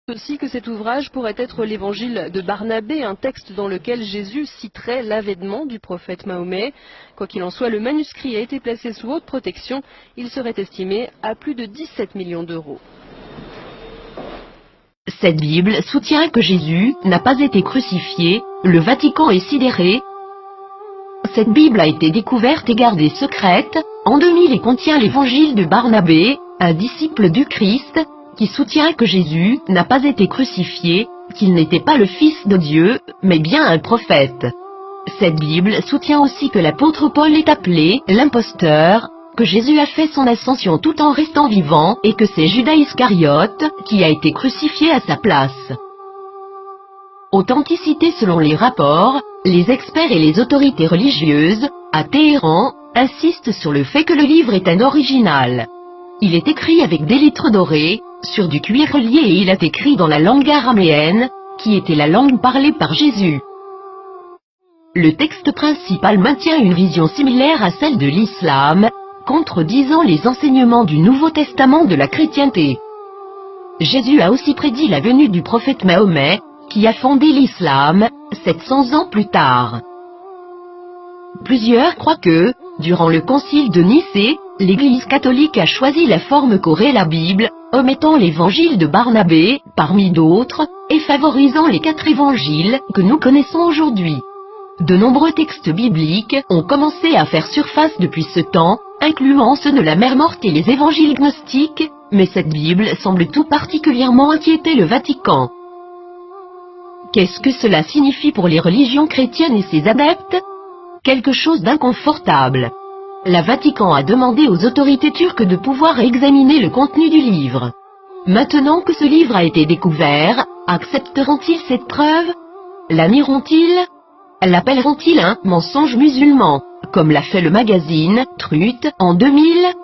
Aussi que cet ouvrage pourrait être l'évangile de Barnabé, un texte dans lequel Jésus citerait l'avènement du prophète Mahomet. Quoi qu'il en soit, le manuscrit a été placé sous haute protection. Il serait estimé à plus de 17 millions d'euros. Cette Bible soutient que Jésus n'a pas été crucifié, le Vatican est sidéré. Cette Bible a été découverte et gardée secrète en 2000 et contient l'évangile de Barnabé, un disciple du Christ, qui soutient que Jésus n'a pas été crucifié, qu'il n'était pas le Fils de Dieu, mais bien un prophète. Cette Bible soutient aussi que l'apôtre Paul est appelé l'imposteur, que Jésus a fait son ascension tout en restant vivant et que c'est Judas Iscariote qui a été crucifié à sa place. Authenticité selon les rapports, les experts et les autorités religieuses, à Téhéran, insistent sur le fait que le livre est un original. Il est écrit avec des lettres dorées, sur du cuir relié et il est écrit dans la langue araméenne, qui était la langue parlée par Jésus. Le texte principal maintient une vision similaire à celle de l'islam, contredisant les enseignements du Nouveau Testament de la chrétienté. Jésus a aussi prédit la venue du prophète Mahomet, qui a fondé l'islam, 700 ans plus tard. Plusieurs croient que, durant le concile de Nicée, l'Église catholique a choisi la forme qu'aurait la Bible, omettant l'évangile de Barnabé, parmi d'autres, et favorisant les 4 évangiles que nous connaissons aujourd'hui. De nombreux textes bibliques ont commencé à faire surface depuis ce temps, incluant ceux de la Mère Morte et les évangiles gnostiques, mais cette Bible semble tout particulièrement inquiéter le Vatican. Qu'est-ce que cela signifie pour les religions chrétiennes et ses adeptes? Quelque chose d'inconfortable. Le Vatican a demandé aux autorités turques de pouvoir examiner le contenu du livre. Maintenant que ce livre a été découvert, accepteront-ils cette preuve? La nieront-ils? L'appelleront-ils un mensonge musulman, comme l'a fait le magazine Truth en 2000?